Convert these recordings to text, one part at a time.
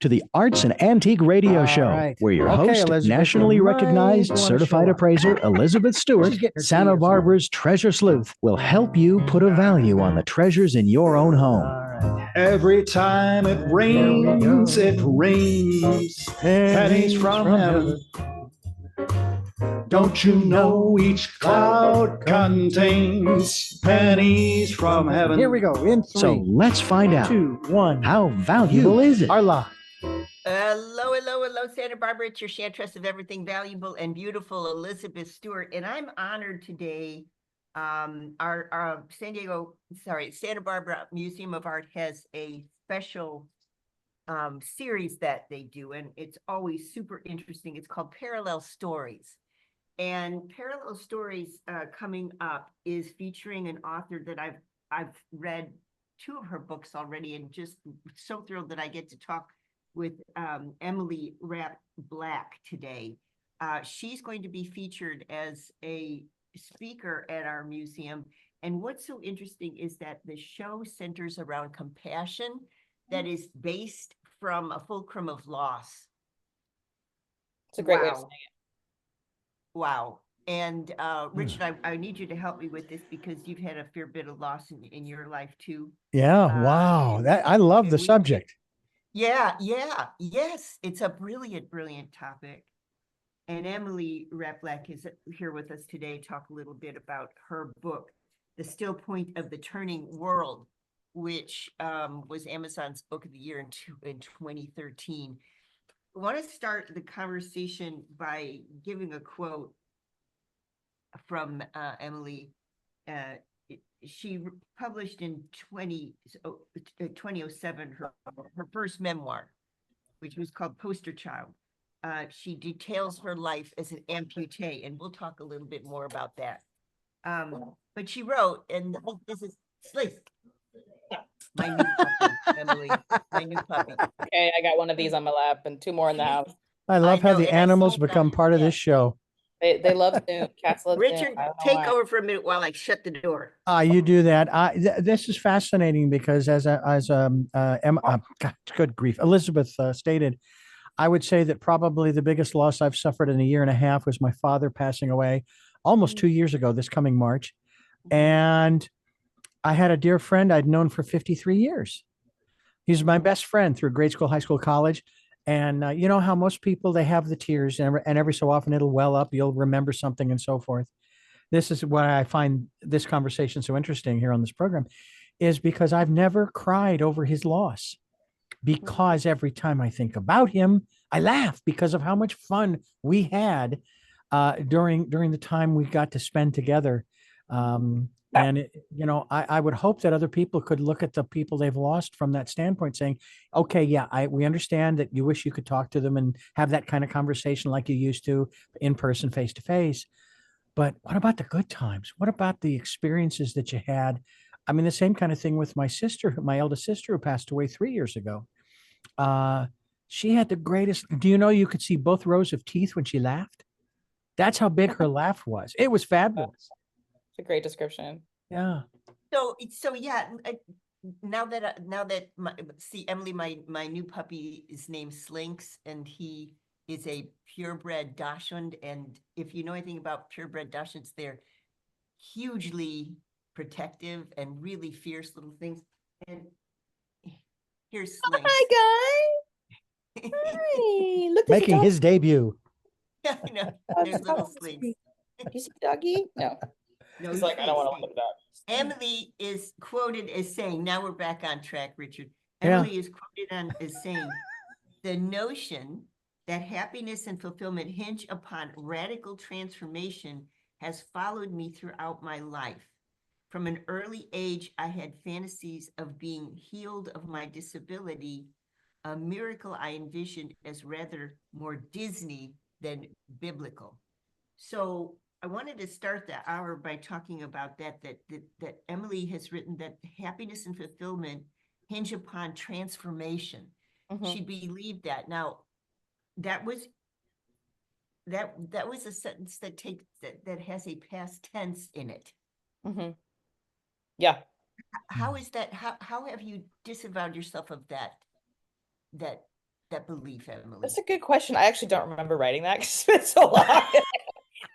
to the Arts and Antique Radio Show, right. where your Okay, host, Elizabeth, nationally you might recognized wanna certified show up. appraiser Elizabeth Stewart, She's getting her Santa tea. Barbara's treasure sleuth, will help you put a value on the treasures in your own home. All right. Every time it rains, pennies from heaven. Don't you know each cloud contains pennies from heaven? Here we go. In So 3, let's find out 2, 1. how valuable is it? Are live. Hello, hello, hello, Santa Barbara. It's your Chantress of everything valuable and beautiful, Elizabeth Stewart, and I'm honored today. Our Santa Barbara Museum of Art has a special series that they do, and it's always super interesting. It's called Parallel Stories. And Parallel Stories coming up is featuring an author that I've read 2 of her books already, and just so thrilled that I get to talk with Emily Rapp Black today. She's going to be featured as a speaker at our museum. And what's so interesting is that the show centers around compassion that is based from a fulcrum of loss. It's a great way to say it. Wow. And Richard, I need you to help me with this because you've had a fair bit of loss in your life too. Yeah. Wow. I love the subject. Yeah. Yes. It's a brilliant, brilliant topic. And Emily Rapp-Black is here with us today to talk a little bit about her book, The Still Point of the Turning World, which was Amazon's Book of the Year in 2013. I want to start the conversation by giving a quote from Emily. She published in 2007 her first memoir, which was called Poster Child. She details her life as an amputee, and we'll talk a little bit more about that. But she wrote, and this is Slace. My new puppy, Emily, my new puppy. Okay, I got one of these on my lap and 2 more in the house. I love how know, the and I animals saw become that, part of yeah. this show. They love Snoop. Cats love Snoop. Richard, I don't know take why. over for a minute while I shut the door. You do that. This is fascinating because good grief, Elizabeth stated, I would say that probably the biggest loss I've suffered in a year and a half was my father passing away almost 2 years ago, this coming March. And I had a dear friend I'd known for 53 years. He's my best friend through grade school, high school, college. And you know how most people, they have the tears and every so often it'll well up, you'll remember something and so forth. This is why I find this conversation so interesting here on this program, is because I've never cried over his loss. Because every time I think about him, I laugh because of how much fun we had during the time we got to spend together. And I would hope that other people could look at the people they've lost from that standpoint, saying, "Okay, yeah, we understand that you wish you could talk to them and have that kind of conversation like you used to in person, face to face. But what about the good times? What about the experiences that you had?" I mean, the same kind of thing with my sister, my eldest sister, who passed away 3 years ago. She had the greatest. Do you know you could see both rows of teeth when she laughed? That's how big her laugh was. It was fabulous. It's a great description. Yeah. So yeah. Now that Emily, my new puppy is named Slinks, and he is a purebred Dachshund. And if you know anything about purebred Dachshunds, they're hugely protective and really fierce little things. And here's Slinks. Hi, guys. Hi. Look, Making his debut. Yeah, I know. There's little Slinks. You see doggy? No. No, He's like, I don't want to look at that. Emily is quoted as saying, now we're back on track, Richard. Yeah. Emily is quoted as saying, the notion that happiness and fulfillment hinge upon radical transformation has followed me throughout my life. From an early age, I had fantasies of being healed of my disability, a miracle I envisioned as rather more Disney than biblical. So I wanted to start the hour by talking about that Emily has written that happiness and fulfillment hinge upon transformation. She believed that. Now, that was a sentence that has a past tense in it. Yeah. How is that? How have you disavowed yourself of that that belief, Emily? That's a good question. I actually don't remember writing that because it's been so long.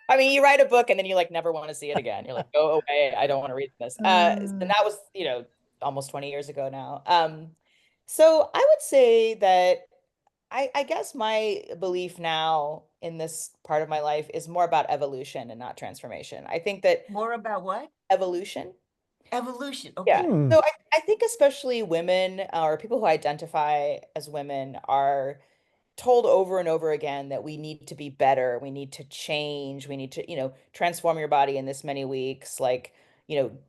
I mean, you write a book and then you like never want to see it again. You're like, go away. I don't want to read this. And that was, almost 20 years ago now. So I would say that I guess my belief now in this part of my life is more about evolution and not transformation. I think that More about what? evolution. Evolution. Yeah. Okay. Hmm. So I think especially women or people who identify as women are told over and over again that we need to be better, we need to change, we need to, transform your body in this many weeks, like,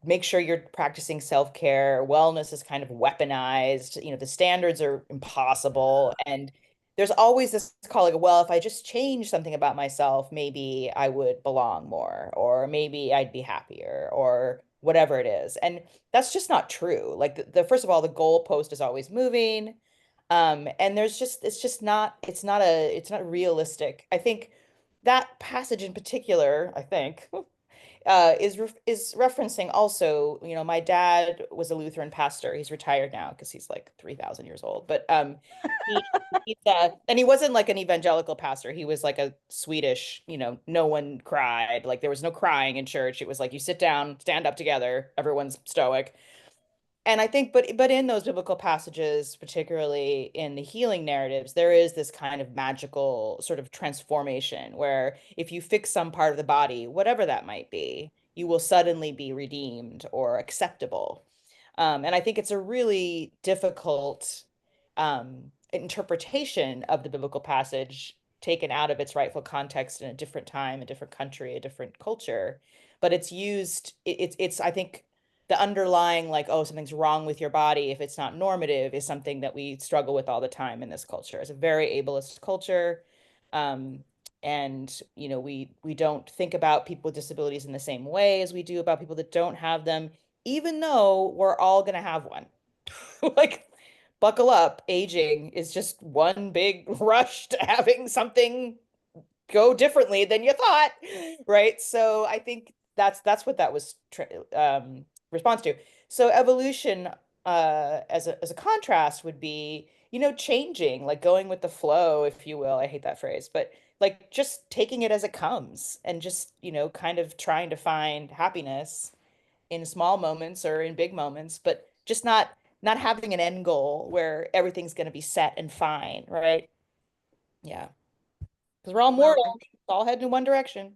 make sure you're practicing self-care. Wellness is kind of weaponized, the standards are impossible. And there's always this call like, well, if I just change something about myself, maybe I would belong more, or maybe I'd be happier, or whatever it is. And that's just not true. Like the first of all, the goalpost is always moving. And it's not realistic. I think that passage in particular, I think, is referencing also, my dad was a Lutheran pastor. He's retired now because he's like 3,000 years old. But he and he wasn't like an evangelical pastor. He was like a Swedish, no one cried. Like there was no crying in church. It was like you sit down, stand up together, everyone's stoic. And I think, but in those biblical passages, particularly in the healing narratives, there is this kind of magical sort of transformation where if you fix some part of the body, whatever that might be, you will suddenly be redeemed or acceptable. And I think it's a really difficult interpretation of the biblical passage taken out of its rightful context in a different time, a different country, a different culture. But it's used, it's I think the underlying like, oh, something's wrong with your body if it's not normative is something that we struggle with all the time in this culture. It's a very ableist culture. Um, and we don't think about people with disabilities in the same way as we do about people that don't have them, even though we're all gonna have one. Like, buckle up, aging is just one big rush to having something go differently than you thought, right? So I think that's what that was response to. So evolution, as a contrast would be, changing, like going with the flow, if you will. I hate that phrase, but like just taking it as it comes and just, kind of trying to find happiness in small moments or in big moments, but just not having an end goal where everything's going to be set and fine, right? Yeah. Because we're all Well, mortal, all heading in one direction.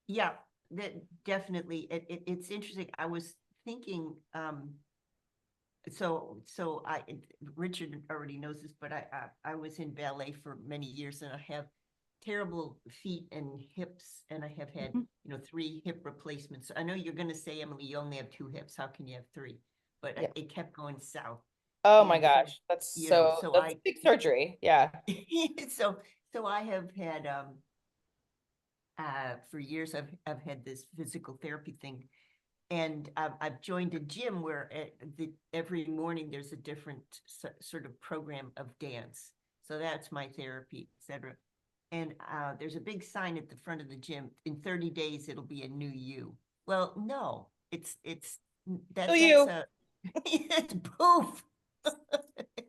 yeah, that definitely. It's interesting. I was thinking, Richard already knows this, but I was in ballet for many years, and I have terrible feet and hips, and I have had 3 hip replacements. So I know you're going to say, Emily, you only have 2 hips. How can you have 3? But Yeah. it kept going south. Oh my And so, gosh, that's that's big surgery. Yeah. so I have had for years I've had this physical therapy thing, and I've joined a gym where every morning there's a different sort of program of dance. So that's my therapy, etc. And there's a big sign at the front of the gym. In 30 days, it'll be a new you. Well, no, it's So you. it's poof.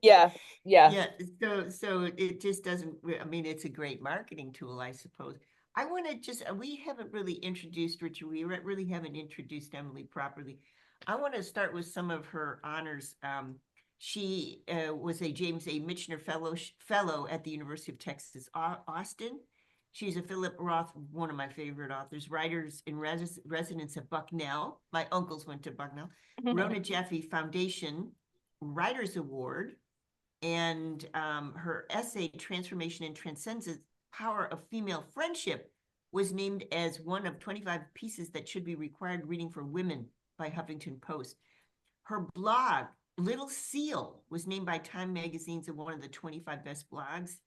Yeah. Yeah. Yeah, so it just doesn't, I mean, it's a great marketing tool, I suppose. I want to just, we haven't really introduced Richard, we really haven't introduced Emily properly. I want to start with some of her honors. She was a James A. Michener fellow at the University of Texas, Austin. She's a Philip Roth, one of my favorite authors, writers in residence at Bucknell. My uncles went to Bucknell. Rona Jaffe Foundation Writers Award, and her essay, Transformation and Transcendence, Power of Female Friendship, was named as one of 25 pieces that should be required reading for women by Huffington Post. Her blog, Little Seal, was named by Time Magazine as one of the 25 best blogs.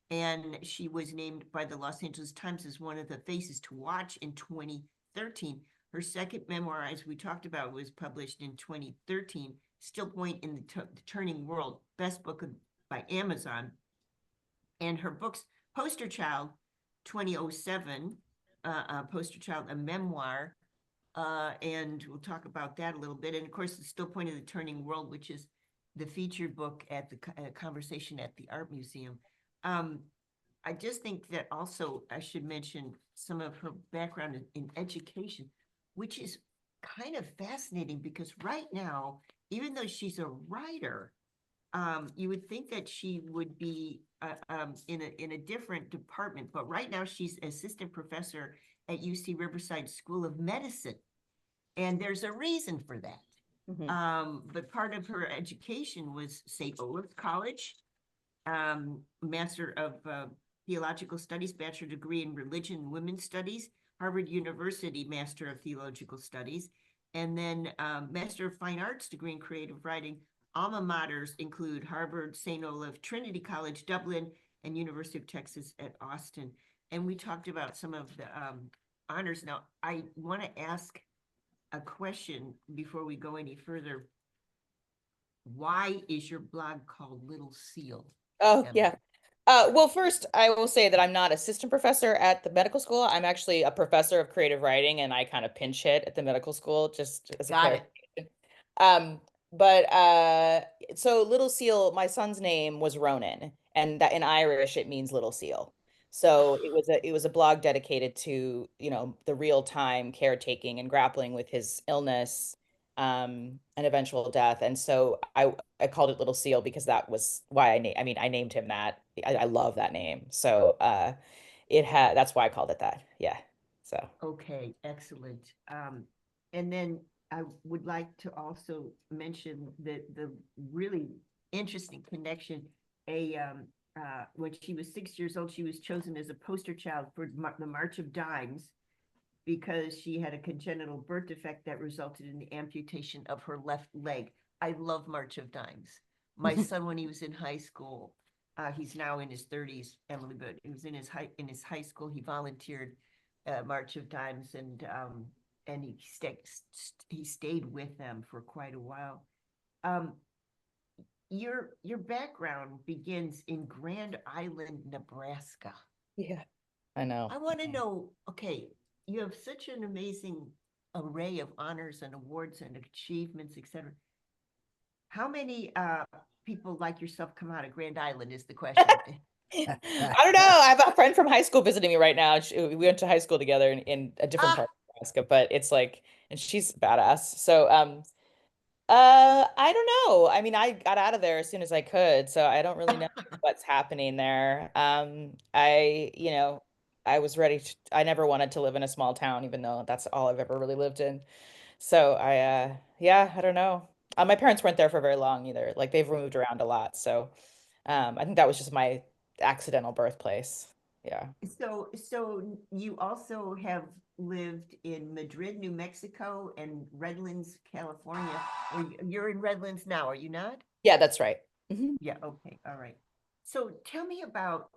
And she was named by the Los Angeles Times as one of the faces to watch in 2013. Her second memoir, as we talked about, was published in 2013, Still Point in the Turning World, best book by Amazon. And her books, Poster Child, 2007, Poster Child, a memoir, and we'll talk about that a little bit. And of course, the Still Point of the Turning World, which is the featured book at the conversation at the art museum. I just think that also I should mention some of her background in education, which is kind of fascinating because right now, even though she's a writer, you would think that she would be in a different department, but right now she's assistant professor at UC Riverside School of Medicine, and there's a reason for that. But part of her education was St. Olaf College, Master of Theological Studies, Bachelor degree in Religion and Women's Studies, Harvard University Master of Theological Studies, and then Master of Fine Arts degree in Creative Writing. Alma maters include Harvard, St. Olaf, Trinity College, Dublin, and University of Texas at Austin. And we talked about some of the honors. Now, I want to ask a question before we go any further. Why is your blog called Little Seal? Oh, Emily? yeah. Well, first, I will say that I'm not assistant professor at the medical school. I'm actually a professor of creative writing, and I kind of pinch hit at the medical school, just as a Got it. clarification. But so Little Seal, my son's name was Ronan, and that in Irish it means little seal. So it was a blog dedicated to, you know, the real time caretaking and grappling with his illness, and eventual death. And so I called it Little Seal because that was why I named him that. I love that name. So that's why I called it that. Yeah. So Okay, excellent. And then I would like to also mention the really interesting connection. When she was 6 years old, she was chosen as a poster child for the March of Dimes because she had a congenital birth defect that resulted in the amputation of her left leg. I love March of Dimes. My son, when he was in high school, he's now in his 30s, Emily, but he was in his high school. He volunteered March of Dimes, and he stayed with them for quite a while. Your background begins in Grand Island, Nebraska. yeah, I know. I want to know, okay, you have such an amazing array of honors and awards and achievements, etc. How many people like yourself come out of Grand Island is the question. I don't know. I have a friend from high school visiting me right now. We went to high school together in a different part of Nebraska, but it's like, and she's badass. So, I don't know. I mean, I got out of there as soon as I could, so I don't really know what's happening there. You know, I never wanted to live in a small town, even though that's all I've ever really lived in. So yeah, I don't know. My parents weren't there for very long either. Like they've moved around a lot. So, I think that was just my accidental birthplace. Yeah. So you also have lived in Madrid, New Mexico, and Redlands, California. You're in Redlands now, are you not? Yeah, that's right. Mhm. Yeah, okay, all right. So tell me about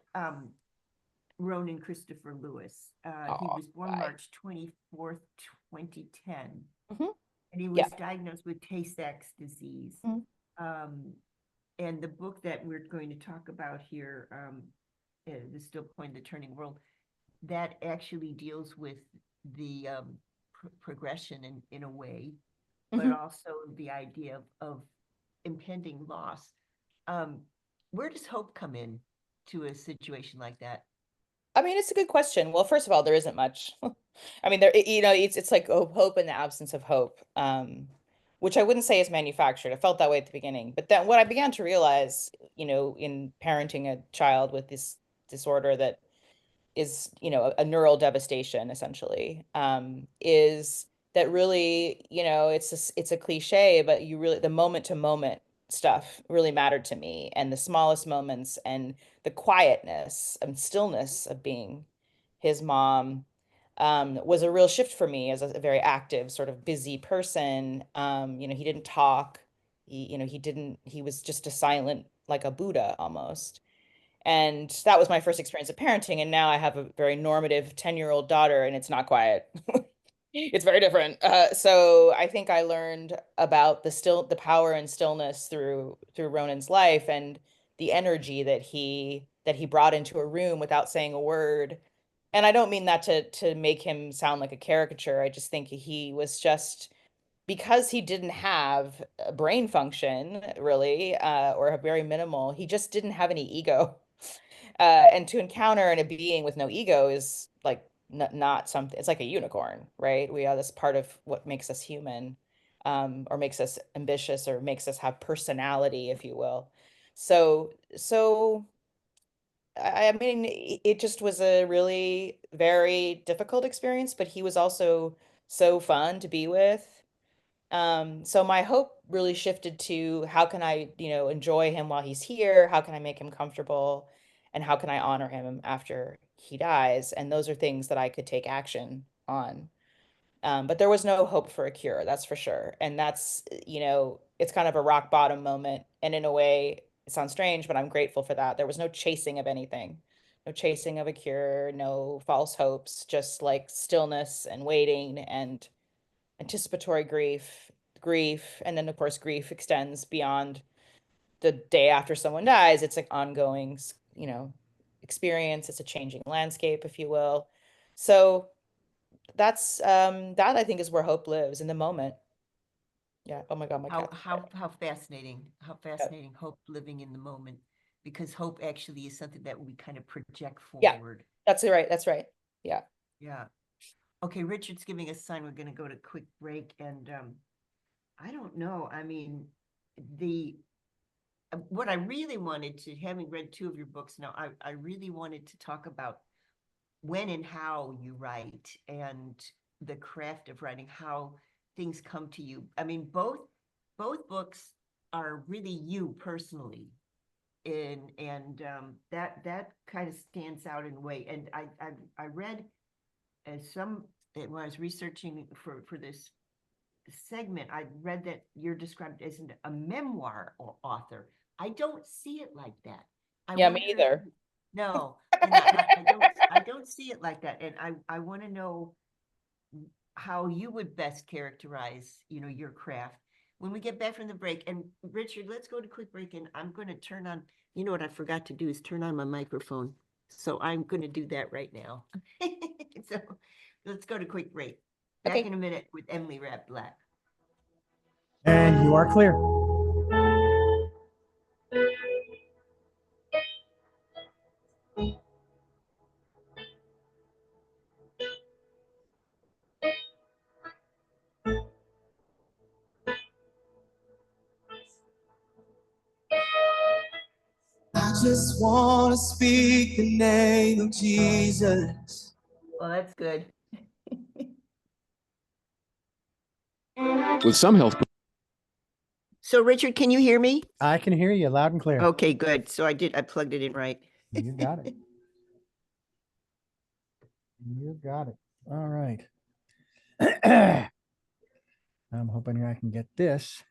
Ronan Christopher Lewis. He was born God. March 24th, 2010, Mhm. and he was Yeah. diagnosed with Tay-Sachs disease. Mhm. And the book that we're going to talk about here, The Still Point, The Turning World, that actually deals with the progression in a way, but Mhm. also the idea of impending loss. Where does hope come in to a situation like that? I mean, it's a good question. Well, first of all, there isn't much. I mean, you know, it's like hope in the absence of hope, which I wouldn't say is manufactured. I felt that way at the beginning, but then what I began to realize, you know, in parenting a child with this disorder that is, you know, a neural devastation essentially, is that really, you know, it's a cliche, but you really the moment to moment stuff really mattered to me, and the smallest moments and the quietness and stillness of being his mom, was a real shift for me as a very active, sort of busy person. You know, he didn't talk. You know, he was just a silent, like a Buddha almost. And that was my first experience of parenting. And now I have a very normative 10-year-old daughter, and it's not quiet. It's very different. So I think I learned about the power and stillness through Ronan's life, and the energy that he brought into a room without saying a word. And I don't mean that to make him sound like a caricature. I just think he was just because he didn't have a brain function really, or a very minimal, he just didn't have any ego. And to encounter in a being with no ego is like not something, it's like a unicorn, right? We are this part of what makes us human, or makes us ambitious, or makes us have personality, if you will. So I mean, it just was a really very difficult experience, but he was also so fun to be with. So my hope really shifted to how can I, enjoy him while he's here? How can I make him comfortable? And how can I honor him after he dies? And those are things that I could take action on. But there was no hope for a cure, that's for sure. And that's, it's kind of a rock bottom moment. And in a way, it sounds strange, but I'm grateful for that. There was no chasing of anything, no chasing of a cure, no false hopes, just like stillness and waiting and anticipatory grief. And then, of course, grief extends beyond the day after someone dies. It's an ongoing, experience. It's a changing landscape, if you will. So that I think is where hope lives, in the moment. Yeah. Oh my God, my cat. How fascinating. How fascinating hope living in the moment, because hope actually is something that we kind of project Yeah. forward. That's right. That's right. Yeah. Yeah. Okay, Richard's giving us a sign. We're going to go to a quick break, and I don't know. I mean, what I really wanted to, having read two of your books now, I really wanted to talk about when and how you write, and the craft of writing, how things come to you. I mean, both books are really you personally, and that kind of stands out in a way. And I read when I was researching for this segment, I read that you're described as a memoir or author. I don't see it like that. Yeah, me either. No, and I don't see it like that. And I want to know how you would best characterize, your craft when we get back from the break. And Richard, let's go to quick break, and I'm going to turn on, what I forgot to do is turn on my microphone. So I'm going to do that right now. So let's go to quick break. Back Okay. in a minute with Emily Rapp Black. And you are clear. I just want to speak the name of Jesus. Well, that's good. With some health. So Richard, can you hear me? I can hear you loud and clear. Okay, good. So I plugged it in right. You got it. You got it. All right. I'm hoping I can get this.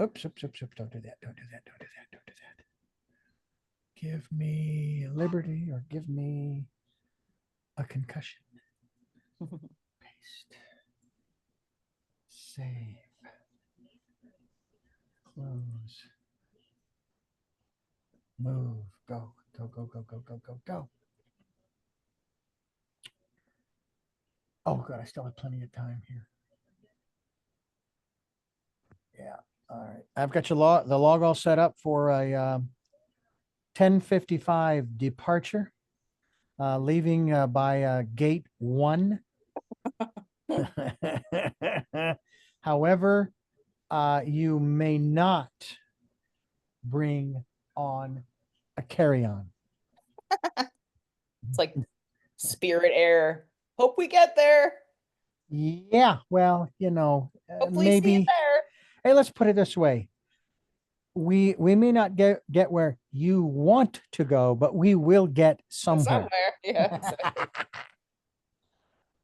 Oops. Don't do that. Don't do that. Don't do that. Don't do that. Give me liberty, or give me a concussion. Paste. Save. Close. Move. Go. Go. Oh, good. I still have plenty of time here. Yeah. All right. I've got the log all set up for a 10:55 departure, leaving by gate 1. However, you may not bring on a carry-on. It's like Spirit Air. Hope we get there. Yeah, well, Hopefully see maybe. it there. Hey, let's put it this way. We may not get where you want to go, but we will get somewhere. Yeah. Exactly.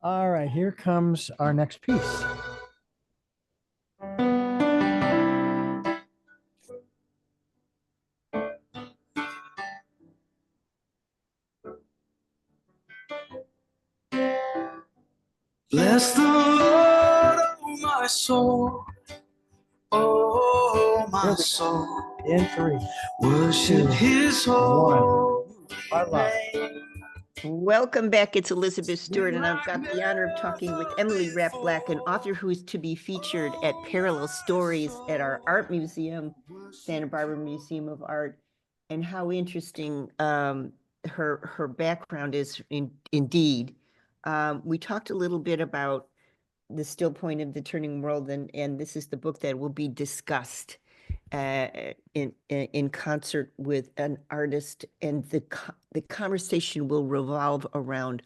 All right, here comes our next piece. Bless the Lord, oh my soul. Oh, my soul. In 3, Worship 2, his 1. holy Bye-bye. name. Welcome back. It's Elizabeth Stewart, and I've got the honor of talking with Emily Rapp Black, an author who is to be featured at Parallel Stories at our art museum, Santa Barbara Museum of Art, and how interesting her background is indeed. We talked a little bit about the still point of the turning world, and this is the book that will be discussed in concert with an artist, and the conversation will revolve around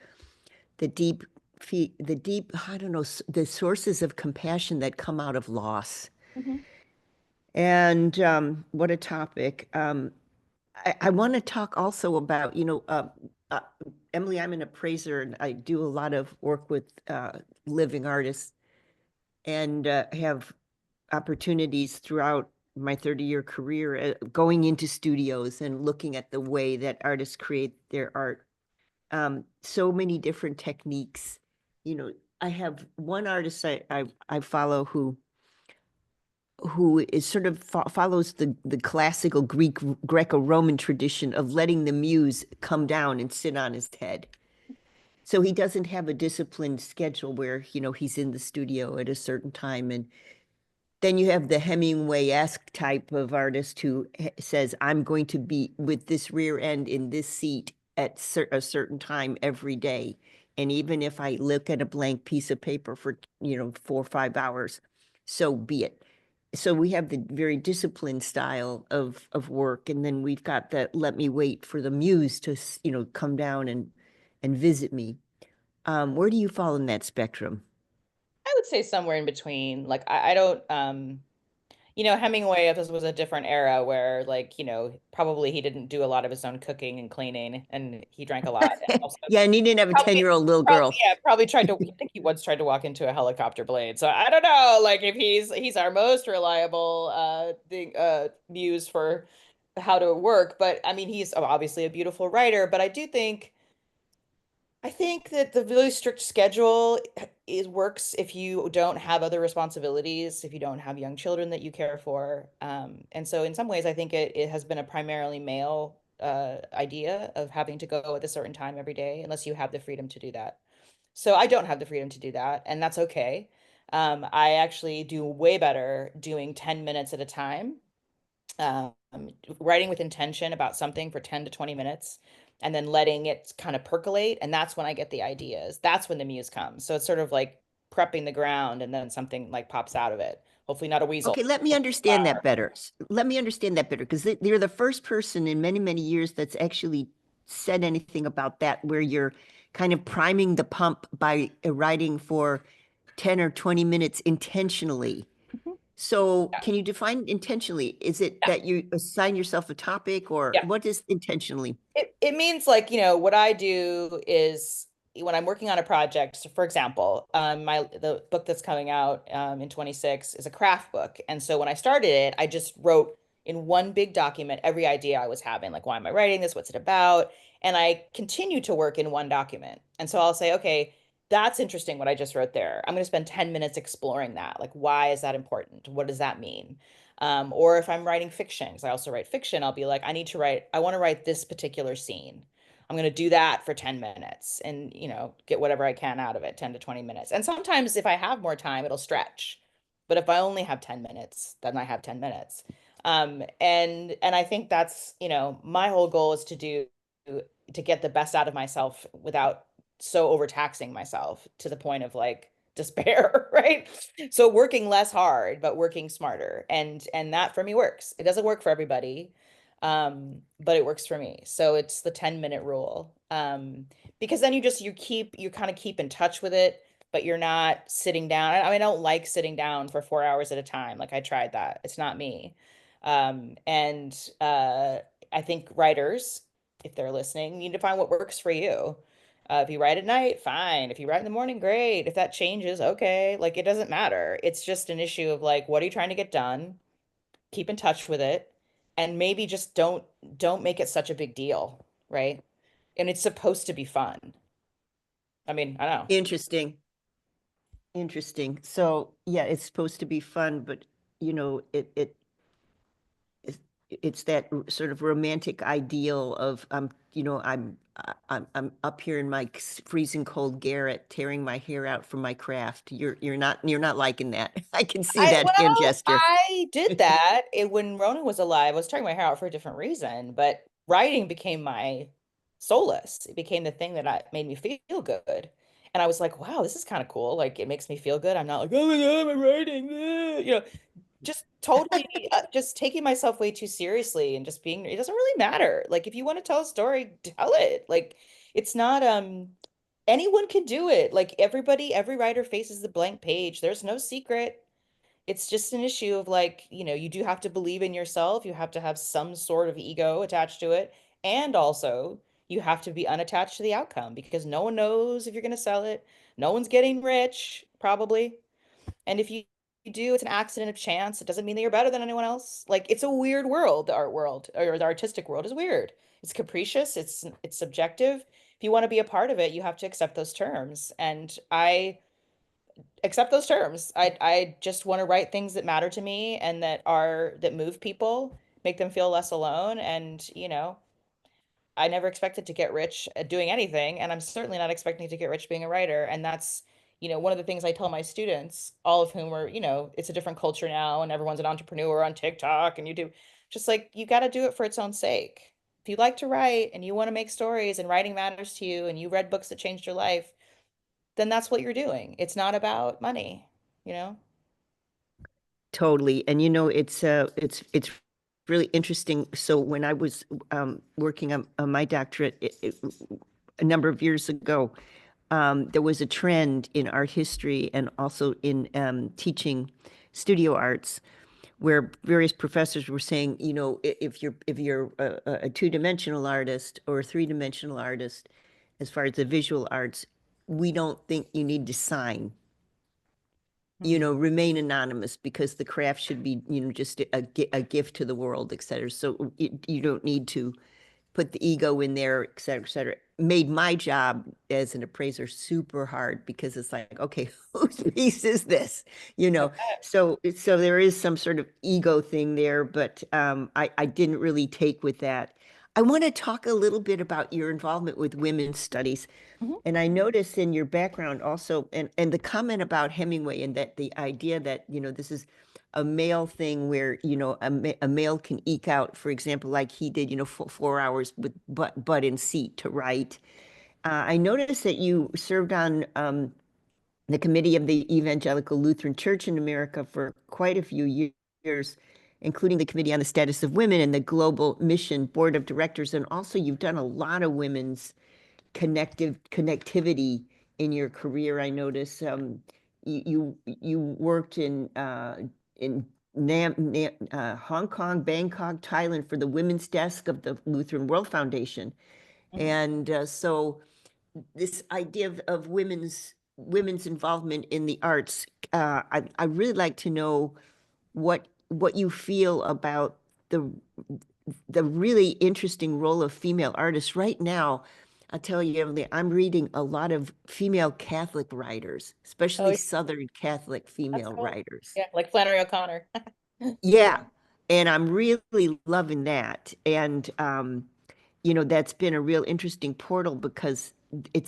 the deep I don't know, the sources of compassion that come out of loss. Mhm. And what a topic. I want to talk also about, Emily, I'm an appraiser and I do a lot of work with living artists, and have opportunities throughout my 30-year career going into studios and looking at the way that artists create their art. So many different techniques. I have one artist I follow who is sort of follows the classical Greco-Roman tradition of letting the muse come down and sit on his head. So he doesn't have a disciplined schedule where, he's in the studio at a certain time. And then you have the Hemingway-esque type of artist who says, I'm going to be with this rear end in this seat at a certain time every day. And even if I look at a blank piece of paper for, 4 or 5 hours, so be it. So we have the very disciplined style of work. And then we've got the let me wait for the muse to, come down and visit me. Where do you fall in that spectrum? I would say somewhere in between. Like I don't Hemingway, this was a different era where probably he didn't do a lot of his own cooking and cleaning, and he drank a lot. And also Yeah, and he didn't have a 10-year-old little girl. probably tried to, I think he once tried to walk into a helicopter blade. So I don't know, like if he's our most reliable muse for how to work. But I mean, he's obviously a beautiful writer, but I think that the really strict schedule works if you don't have other responsibilities, if you don't have young children that you care for. And so in some ways, I think it has been a primarily male idea of having to go at a certain time every day, unless you have the freedom to do that. So I don't have the freedom to do that, and that's okay. I actually do way better doing 10 minutes at a time, um, writing with intention about something for 10 to 20 minutes and then letting it kind of percolate. And that's when I get the ideas. That's when the muse comes. So it's sort of like prepping the ground and then something like pops out of it. Hopefully not a weasel. Okay, let me understand that better. Let me understand that better, because you're the first person in many, many years that's actually said anything about that, where you're kind of priming the pump by writing for 10 or 20 minutes intentionally. So Yeah. can you define intentionally? Is it Yeah. that you assign yourself a topic, or Yeah. what is intentionally? It means like, what I do is when I'm working on a project, so for example, the book that's coming out in 26 is a craft book. And so when I started it, I just wrote in one big document every idea I was having, like, why am I writing this? What's it about? And I continue to work in one document. And so I'll say, okay, that's interesting what I just wrote there. I'm going to spend 10 minutes exploring that. Like, why is that important? What does that mean? Or if I'm writing fiction, because I also write fiction, I'll be like, I want to write this particular scene. I'm going to do that for 10 minutes and, get whatever I can out of it, 10 to 20 minutes. And sometimes if I have more time, it'll stretch. But if I only have 10 minutes, then I have 10 minutes. And I think that's, my whole goal is to get the best out of myself without so overtaxing myself to the point of like despair, right? So working less hard, but working smarter. And that for me works. It doesn't work for everybody, but it works for me. So it's the 10-minute rule. Because then you kind of keep in touch with it, but you're not sitting down. I mean, I don't like sitting down for 4 hours at a time. Like I tried that. It's not me. And I think writers, if they're listening, need to find what works for you. If you write at night, fine. If you write in the morning, great. If that changes, okay. Like it doesn't matter. It's just an issue of like, what are you trying to get done? Keep in touch with it, and maybe just don't make it such a big deal, right? And it's supposed to be fun. I mean, I don't know. Interesting. Interesting. So yeah, it's supposed to be fun, but it it's that sort of romantic ideal of, I'm up here in my freezing cold garret, tearing my hair out for my craft. You're not liking that. I can see that hand gesture. I did that when Ronan was alive. I was tearing my hair out for a different reason, but writing became my solace. It became the thing that made me feel good. And I was like, wow, this is kind of cool. Like it makes me feel good. I'm not like, oh my God, I'm writing. Just totally just taking myself way too seriously and just being, it doesn't really matter. Like if you want to tell a story, tell it. Like it's not anyone can do it. Like every writer faces the blank page. There's no secret. It's just an issue of like, you do have to believe in yourself. You have to have some sort of ego attached to it. And also, you have to be unattached to the outcome because no one knows if you're going to sell it. No one's getting rich, probably. And if you do, it's an accident of chance. It doesn't mean that you're better than anyone else. Like it's a weird world, the art world or the artistic world is weird. It's capricious, it's subjective. If you want to be a part of it, you have to accept those terms. And I accept those terms. I just want to write things that matter to me and that move people, make them feel less alone. And, I never expected to get rich at doing anything, and I'm certainly not expecting to get rich being a writer. And that's, one of the things I tell my students, all of whom are, it's a different culture now, and everyone's an entrepreneur on TikTok and YouTube. Just like you got to do it for its own sake. If you like to write and you want to make stories and writing matters to you and you read books that changed your life, then that's what you're doing. It's not about money, you know? Totally. And it's really interesting. So when I was working on my doctorate a number of years ago, there was a trend in art history and also in teaching studio arts where various professors were saying, if you're a two-dimensional artist or a three-dimensional artist, as far as the visual arts, we don't think you need to sign, remain anonymous because the craft should be, just a gift to the world, et cetera. So you don't need to put the ego in there, et cetera, et cetera. Made my job as an appraiser super hard because it's like, okay, whose piece is this? So there is some sort of ego thing there, but I didn't really take with that. I want to talk a little bit about your involvement with women's studies. Mhm. And I noticed in your background also, and the comment about Hemingway and that the idea that, this is a male thing where, a male can eke out, for example, like he did, 4 hours with butt in seat to write. I noticed that you served on the committee of the Evangelical Lutheran Church in America for quite a few years, including the Committee on the Status of Women and the Global Mission Board of Directors. And also you've done a lot of women's connectivity in your career. I notice you worked in Hong Kong, Bangkok, Thailand for the women's desk of the Lutheran World Foundation. Mhm. And so this idea of women's involvement in the arts, I really like to know what you feel about the really interesting role of female artists right now. I'll tell you, Emily, I'm reading a lot of female Catholic writers, Oh, especially Southern Catholic that's female cool. writers. Yeah, like Flannery O'Connor. Yeah, and I'm really loving that. And that's been a real interesting portal because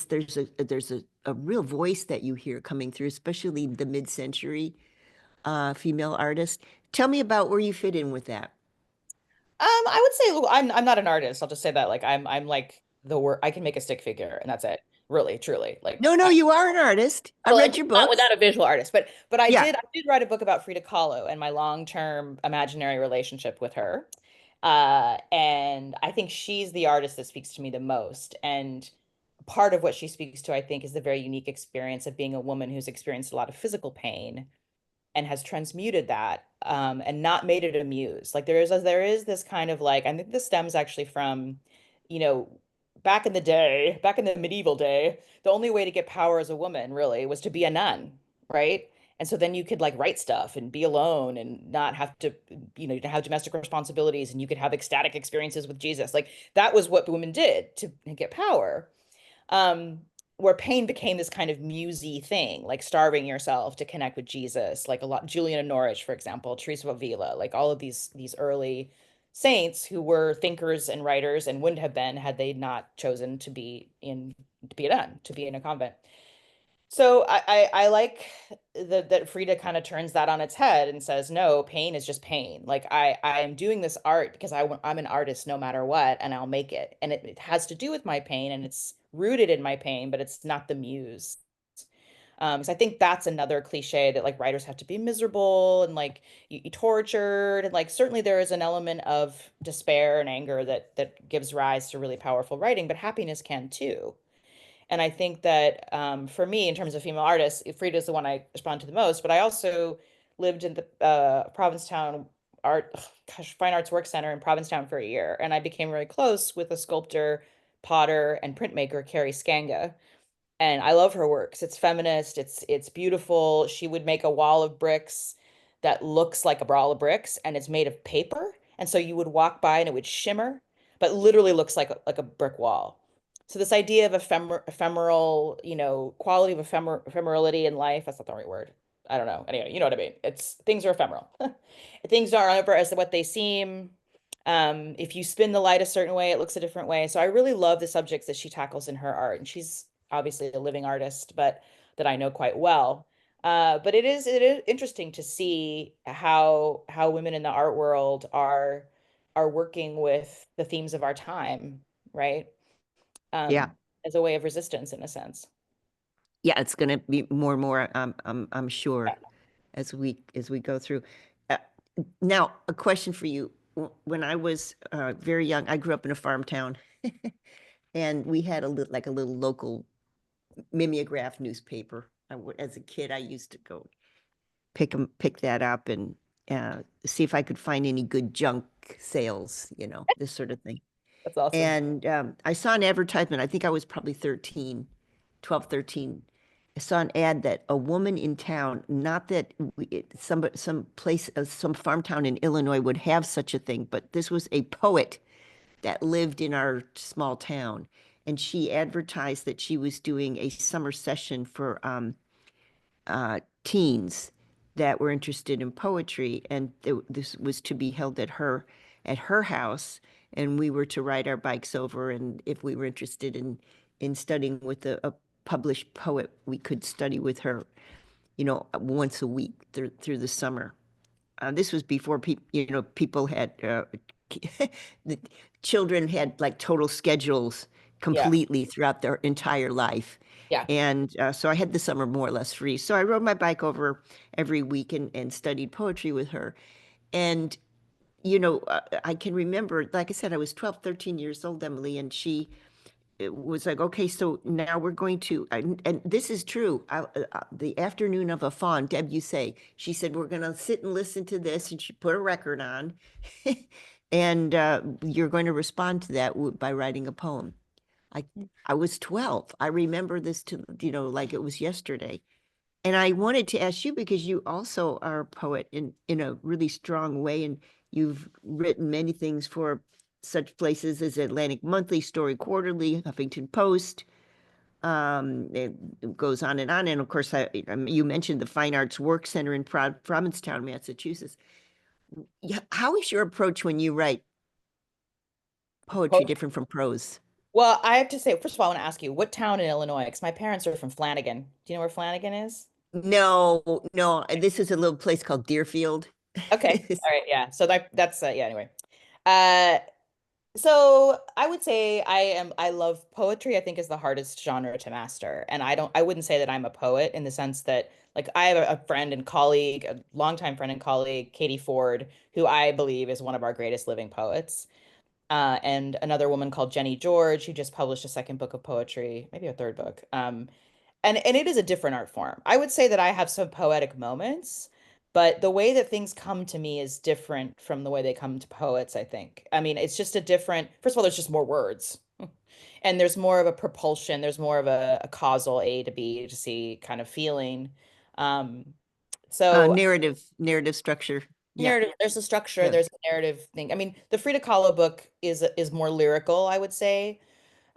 there's a real voice that you hear coming through, especially the mid-century female artist. Tell me about where you fit in with that. I would say look, I'm not an artist. I'll just say that. Like I'm like the work I can make a stick figure and that's it. Really, truly. Like No, you are an artist. I well, read your not books. without a visual artist, but I Yeah. did write a book about Frida Kahlo and my long-term imaginary relationship with her. And I think she's the artist that speaks to me the most. And part of what she speaks to, I think, is the very unique experience of being a woman who's experienced a lot of physical pain and has transmuted that and not made it a muse. Like there is this kind of like I think this stems actually from, you know, back in the day, back in the medieval day, the only way to get power as a woman really was to be a nun, right? And so then you could like write stuff and be alone and not have to, you have domestic responsibilities and you could have ecstatic experiences with Jesus. Like that was what women did to get power. Um, where pain became this kind of musy thing, like starving yourself to connect with Jesus, like a lot Julian of Norwich, for example, Teresa of Avila, like all of these early saints who were thinkers and writers and wouldn't have been had they not chosen to be a nun, to be in a convent. So I like that Frida kind of turns that on its head and says, no, pain is just pain. Like I am doing this art because I'm an artist no matter what, and I'll make it. And it has to do with my pain and it's rooted in my pain, but it's not the muse. So I think that's another cliche that like writers have to be miserable and like you tortured, and like certainly there is an element of despair and anger that gives rise to really powerful writing, but happiness can too. And I think that for me, in terms of female artists, Frida is the one I respond to the most. But I also lived in the Provincetown Fine Arts Work Center in Provincetown for a year, and I became really close with a sculptor, potter, and printmaker, Carrie Scanga. And I love her works. It's feminist. It's beautiful. She would make a wall of bricks that looks like a wall of bricks, and it's made of paper. And so you would walk by and it would shimmer, but literally looks like a brick wall. So this idea of ephemeral, quality of ephemerality in life, that's not the right word. I don't know. Anyway, you know what I mean. It's things are ephemeral. Things aren't ever as what they seem. If you spin the light a certain way, it looks a different way. So I really love the subjects that she tackles in her art. And she's obviously a living artist, but that I know quite well. But it is interesting to see how women in the art world are working with the themes of our time, right? Yeah. As a way of resistance in a sense. Yeah, it's going to be more and more, I'm sure, Yeah. as we go through. Uh, Now, a question for you. When I was very young, I grew up in a farm town, and we had like a little local mimeograph newspaper. As a kid, I used to go pick that up and see if I could find any good junk sales, this sort of thing. That's awesome. And I saw an advertisement. I think I was probably 12, 13. I saw an ad that a woman in town, not that some place, some farm town in Illinois would have such a thing, but this was a poet that lived in our small town. And she advertised that she was doing a summer session for teens that were interested in poetry, and this was to be held at her house, and we were to ride our bikes over, and if we were interested in studying with a published poet, we could study with her, once a week through the summer. This was before people had the children had like total schedules completely throughout their entire life. Yeah. And so I had the summer more or less free. So I rode my bike over every week and studied poetry with her. And, I can remember, like I said, I was 12, 13 years old, Emily, and she was like, okay, so now we're going to, and this is true, the afternoon of a fawn, Deb, you say, she said, we're going to sit and listen to this, and she put a record on, and you're going to respond to that by writing a poem. I was 12. I remember this like it was yesterday. And I wanted to ask you, because you also are a poet in a really strong way, and you've written many things for such places as Atlantic Monthly, Story Quarterly, Huffington Post. It goes on. And of course, you mentioned the Fine Arts Work Center in Provincetown, Massachusetts. How is your approach when you write poetry different from prose? Well, I have to say, first of all, I want to ask you, what town in Illinois? Because my parents are from Flanagan. Do you know where Flanagan is? No, this is a little place called Deerfield. Okay. All right. Yeah. So that's yeah, anyway. So I would say I love poetry, I think is the hardest genre to master. And I wouldn't say that I'm a poet in the sense that like I have a friend and colleague, a longtime friend and colleague, Katie Ford, who I believe is one of our greatest living poets. And another woman called Jenny George, who just published a second book of poetry, maybe a third book. And it is a different art form. I would say that I have some poetic moments, but the way that things come to me is different from the way they come to poets, I think. I mean, it's just a different, first of all, there's just more words. And there's more of a propulsion, there's more of a causal A to B to C kind of feeling. So narrative structure. narrative, there's a structure, Yeah. there's a narrative thing. I mean, the Frida Kahlo book is more lyrical, I would say.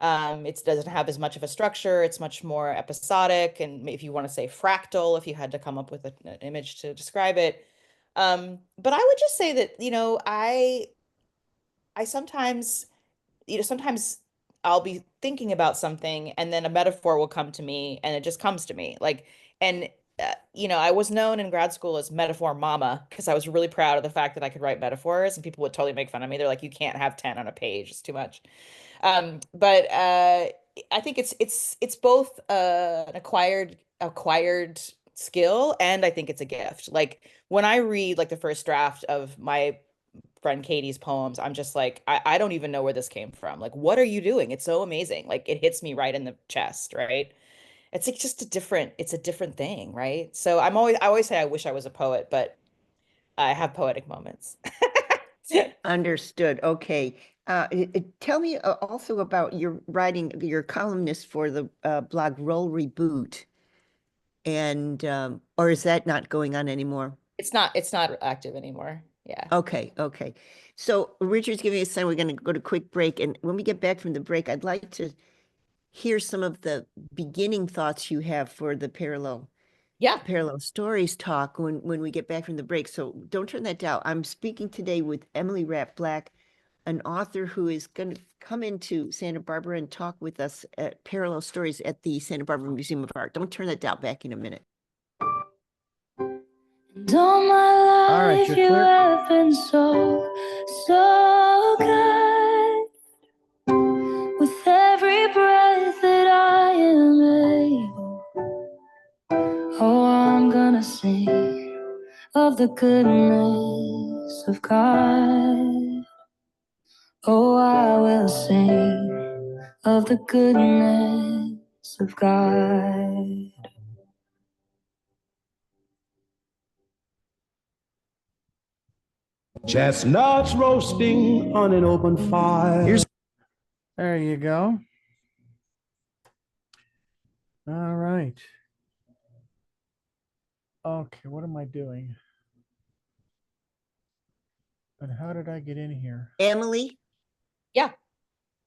It doesn't have as much of a structure. It's much more episodic, and if you want to say fractal, if you had to come up with an image to describe it. But I would just say that, I sometimes, sometimes I'll be thinking about something and then a metaphor will come to me and it just comes to me. Like, and, I was known in grad school as metaphor mama because I was really proud of the fact that I could write metaphors and people would totally make fun of me. They're like, you can't have 10 on a page. It's too much. But I think it's both an acquired skill and I think it's a gift. Like when I read like the first draft of my friend Katie's poems, I'm just like, I don't even know where this came from. Like, what are you doing? It's so amazing. Like it hits me right in the chest, right? It's like just it's a different thing, right? So I always say I wish I was a poet, but I have poetic moments. Understood. Okay. Tell me also about your writing, your columnist for the blog Roll Reboot. And, or is that not going on anymore? It's not active anymore. Yeah. Okay, okay. So Richard's giving us a sign. We're going to go to quick break. And when we get back from the break, I'd like to hear some of the beginning thoughts you have for the parallel Yeah. stories talk when we get back from the break. So don't turn that down. I'm speaking today with Emily Rapp Black, an author who is going to come into Santa Barbara and talk with us at Parallel Stories at the Santa Barbara Museum of Art. Don't turn that down. Back in a minute. And all my All right, life you're you clear. have been so good. With every breath that I am able, oh, I'm gonna sing of the goodness of God. Oh, I will sing of the goodness of God. Chestnuts roasting on an open fire. There you go. All right. Okay, what am I doing? But how did I get in here? Emily? Yeah.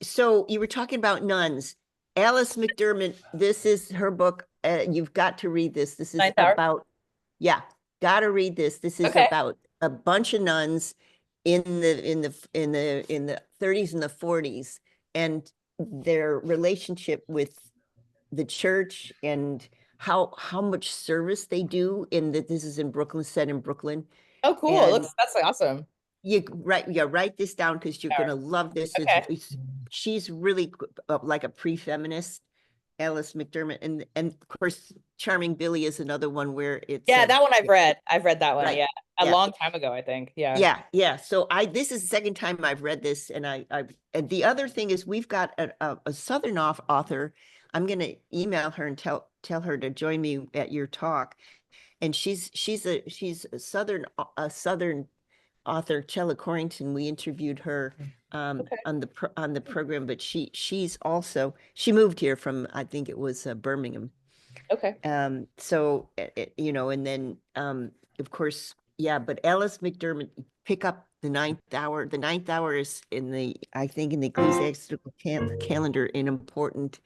So you were talking about nuns. Alice McDermott, this is her book. You've got to read this. This is Ninth Hour? about, yeah, got to read this. This is Okay. about a bunch of nuns in the 30s and the 40s and their relationship with the church and how much service they do in that. This is in Brooklyn, set in Brooklyn. Oh, cool. And That's awesome. write this down because you're Sure. gonna love this. Okay. She's really like a pre-feminist, Alice McDermott, and of course, Charming Billy is another one where it's Yeah, that one I've read. I've read that one. Right. Yeah. A Yeah. long time ago, I think. Yeah. Yeah. So this is the second time I've read this, and and the other thing is we've got a Southern author. I'm gonna email her and tell her to join me at your talk, and she's a Southern author, Chella Corrington. We interviewed her Okay. on the program, but she moved here from, I think it was Birmingham. Okay. So and then of course, yeah, but Alice McDermott, pick up the ninth hour. The ninth hour is I think in the ecclesiastical calendar, an important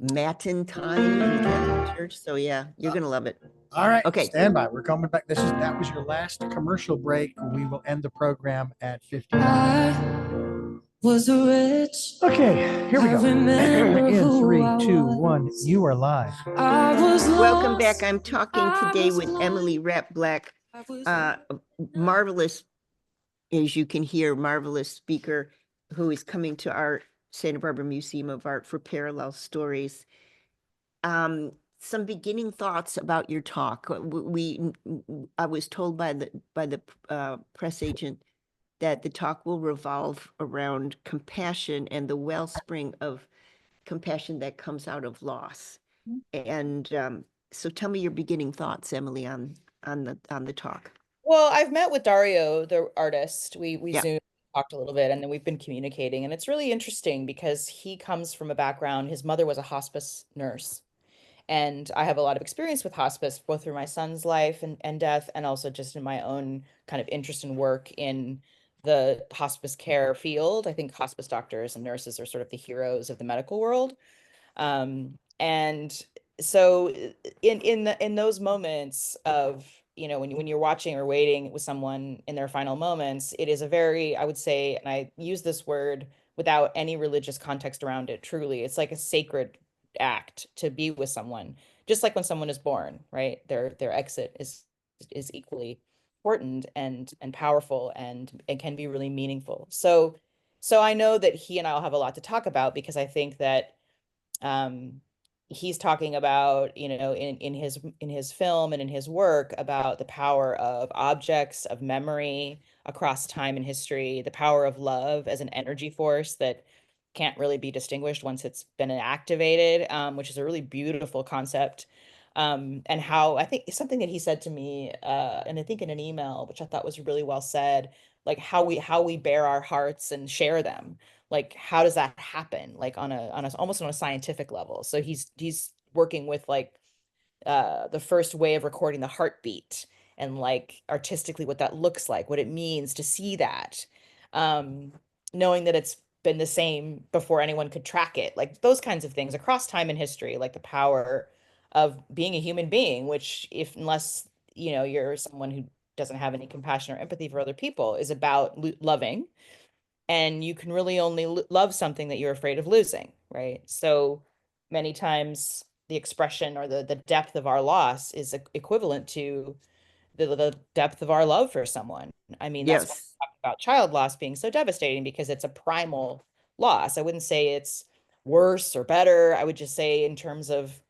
matin time in the Catholic Church. So yeah, you're gonna love it. All right. Okay. Stand by. We're coming back. That was your last commercial break. We will end the program at 50. Was rich. Okay, here we go. In 3, 2, 1, you are live. Welcome back. I'm talking today with Emily Rapp Black, marvelous, as you can hear, marvelous speaker who is coming to our Santa Barbara Museum of Art for Parallel Stories. Some beginning thoughts about your talk. I was told by the press agent that the talk will revolve around compassion and the wellspring of compassion that comes out of loss. And so tell me your beginning thoughts, Emily, on the talk. Well, I've met with Dario, the artist. We Yeah. Zoomed, talked a little bit, and then we've been communicating. And it's really interesting because he comes from a background, his mother was a hospice nurse. And I have a lot of experience with hospice, both through my son's life and death, and also just in my own kind of interest and work in the hospice care field. I think hospice doctors and nurses are sort of the heroes of the medical world. And so in those moments of you know, when you're watching or waiting with someone in their final moments, it is a very, I would say, and I use this word without any religious context around it, truly, it's like a sacred act to be with someone. Just like when someone is born, right? Their exit is equally important and powerful and can be really meaningful. So I know that he and I'll have a lot to talk about because I think that um, he's talking about, you know, in his film and in his work about the power of objects, of memory across time and history, the power of love as an energy force that can't really be distinguished once it's been activated, which is a really beautiful concept. And how I think something that he said to me, and I think in an email, which I thought was really well said, like how we bear our hearts and share them, like how does that happen, like on a almost on a scientific level. So he's working with like the first way of recording the heartbeat and like artistically what that looks like, what it means to see that, um, knowing that it's been the same before anyone could track it, like those kinds of things across time and history, like the power of being a human being, which if unless you know you're someone who doesn't have any compassion or empathy for other people, is about loving, and you can really only love something that you're afraid of losing, right? So many times the expression or the depth of our loss is equivalent to the depth of our love for someone. I mean, that's why Yes. we talk about child loss being so devastating, because it's a primal loss. I wouldn't say it's worse or better. I would just say in terms of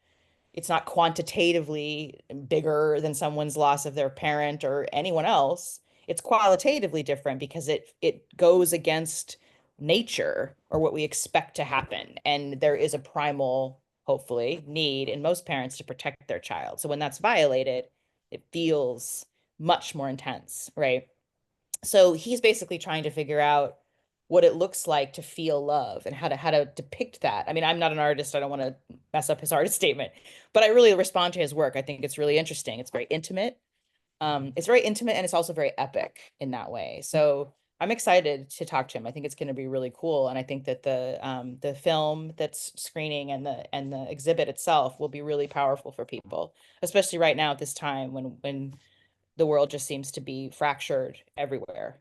it's not quantitatively bigger than someone's loss of their parent or anyone else. It's qualitatively different because it goes against nature or what we expect to happen. And there is a primal, hopefully, need in most parents to protect their child. So when that's violated, it feels much more intense, right? So he's basically trying to figure out what it looks like to feel love and how to depict that. I mean, I'm not an artist. I don't want to mess up his artist statement, but I really respond to his work. I think it's really interesting. It's very intimate. It's very intimate and it's also very epic in that way. So I'm excited to talk to him. I think it's going to be really cool, and I think that the film that's screening and the exhibit itself will be really powerful for people, especially right now at this time when the world just seems to be fractured everywhere.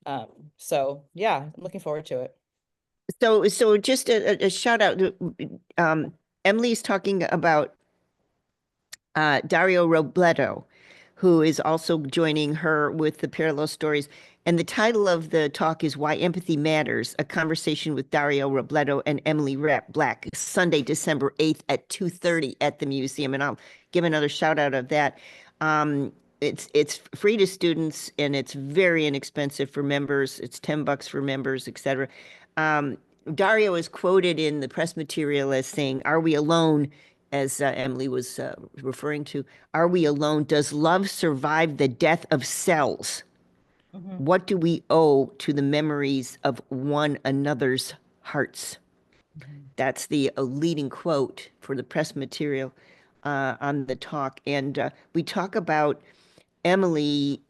Um, so yeah, I'm looking forward to it. So just a shout out. Emily's talking about Dario Robledo, who is also joining her with the parallel stories. And the title of the talk is Why Empathy Matters, a conversation with Dario Robledo and Emily Rapp Black, Sunday, December 8th at 2:30 at the museum. And I'll give another shout out of that. It's free to students and it's very inexpensive for members. It's $10 for members, etc. Dario is quoted in the press material as saying, "Are we alone?" As Emily was referring to, are we alone? Does love survive the death of cells? What do we owe to the memories of one another's hearts? That's the leading quote for the press material on the talk. And we talk about Emily,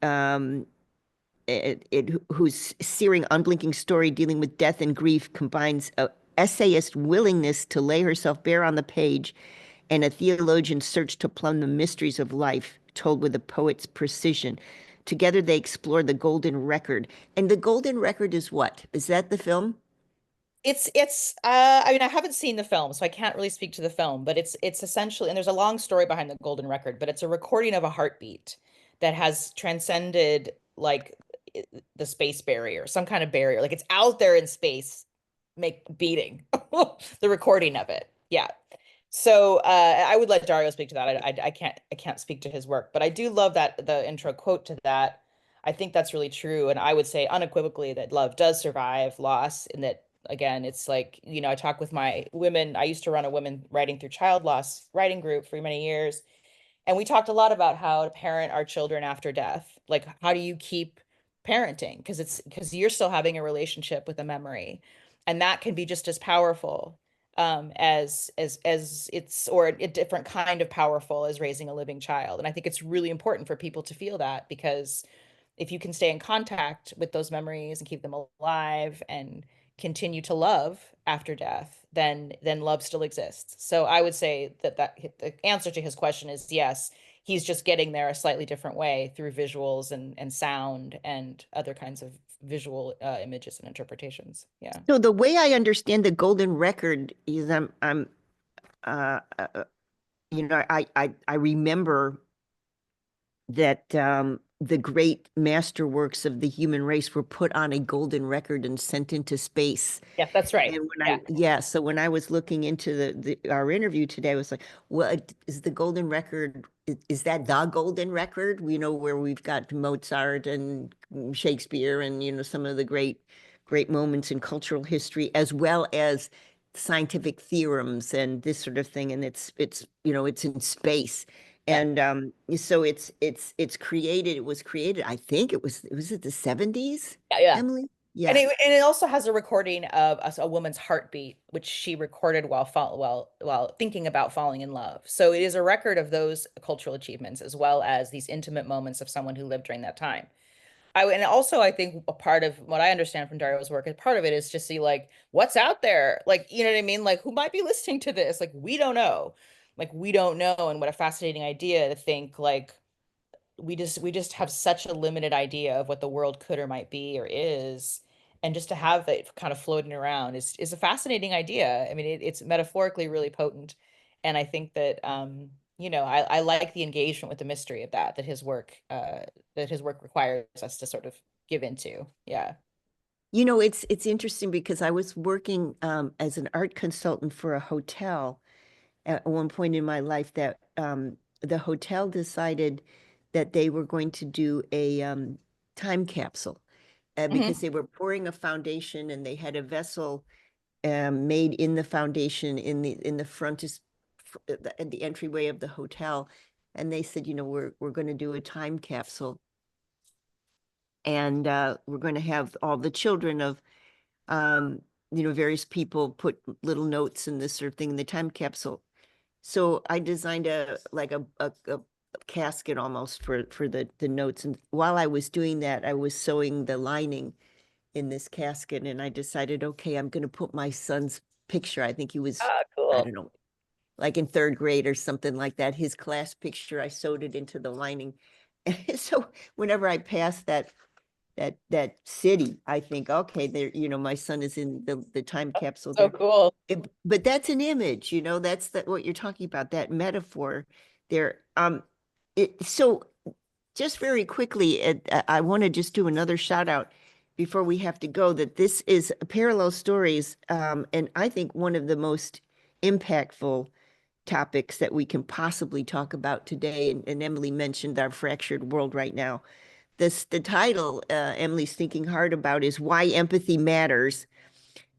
whose searing, unblinking story dealing with death and grief combines a essayist willingness to lay herself bare on the page and a theologian's search to plumb the mysteries of life, told with a poet's precision. Together they explore the golden record. And the golden record is what? Is that the film? It's I mean, I haven't seen the film, so I can't really speak to the film, but it's essentially, and there's a long story behind the golden record, but it's a recording of a heartbeat that has transcended like the space barrier, some kind of barrier. Like it's out there in space, make beating the recording of it. Yeah. So I would let Dario speak to that. I can't speak to his work, but I do love that the intro quote to that. I think that's really true, and I would say unequivocally that love does survive loss, and that again, it's like, you know, I talk with my women. I used to run a women writing through child loss writing group for many years, and we talked a lot about how to parent our children after death. Like, how do you keep parenting? Because you're still having a relationship with a memory, and that can be just as powerful as it's, or a different kind of powerful as raising a living child. And I think it's really important for people to feel that, because if you can stay in contact with those memories and keep them alive and continue to love after death, then love still exists. So I would say that the answer to his question is yes. he's just getting there a slightly different way through visuals and sound and other kinds of visual images and interpretations. Yeah. So the way I understand the golden record is uh, uh, I remember that the great masterworks of the human race were put on a golden record and sent into space. Yeah, that's right. And so when I was looking into our interview today, I was like, well, is the golden record, is that the golden record? Where we've got Mozart and Shakespeare and, some of the great moments in cultural history, as well as scientific theorems and this sort of thing. And it's in space. And so it was created, I think it was it the 70s, Emily? Yeah. And it also has a recording of a woman's heartbeat, which she recorded while thinking about falling in love. So it is a record of those cultural achievements, as well as these intimate moments of someone who lived during that time. And also I think a part of what I understand from Dario's work, and part of it is just see like what's out there, like, you know what I mean? Like, who might be listening to this? Like, we don't know. And what a fascinating idea to think like we just have such a limited idea of what the world could or might be or is. And just to have that kind of floating around is a fascinating idea. I mean, it's metaphorically really potent. And I think that I like the engagement with the mystery of that his work requires us to sort of give into. Yeah. It's interesting because I was working as an art consultant for a hotel at one point in my life that the hotel decided that they were going to do a time capsule because they were pouring a foundation and they had a vessel made in the foundation in the front at the entryway of the hotel. And they said, we're going to do a time capsule. And we're going to have all the children of, various people put little notes and this sort of thing in the time capsule. So I designed a casket almost for the notes. And while I was doing that, I was sewing the lining in this casket. And I decided, okay, I'm going to put my son's picture. I think he was, cool. I don't know, like in 3rd grade or something like that. His class picture, I sewed it into the lining. And so whenever I pass that city, I think, okay, there, my son is in the time capsule. So cool. But that's an image, that's what you're talking about, that metaphor there. So just very quickly, I want to just do another shout out before we have to go, that this is Parallel Stories. And I think one of the most impactful topics that we can possibly talk about today. And Emily mentioned our fractured world right now. The title Emily's thinking hard about is Why Empathy Matters.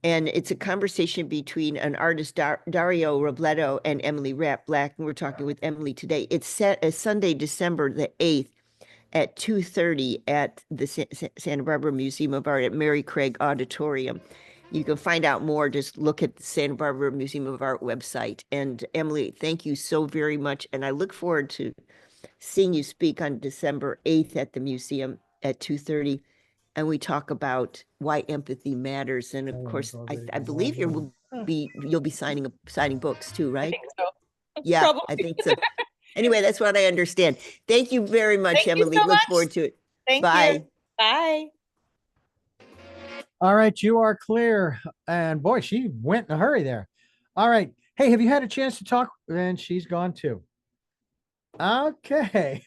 And it's a conversation between an artist, Dario Robledo, and Emily Rapp Black. And we're talking with Emily today. It's set as Sunday, December the 8th at 2:30 at the Santa Barbara Museum of Art at Mary Craig Auditorium. You can find out more, just look at the Santa Barbara Museum of Art website. And Emily, thank you so very much. And I look forward to seeing you speak on December 8th at the museum at 2:30. And we talk about why empathy matters. And of course, I believe you'll be signing books too, right? I think so. Yeah, Probably. I think so. Anyway, that's what I understand. Thank you very much, Thank you Emily. so Look much. forward to it. Thank Bye. you. Bye. All right, you are clear. And boy, she went in a hurry there. All right. Hey, have you had a chance to talk? And she's gone too. Okay.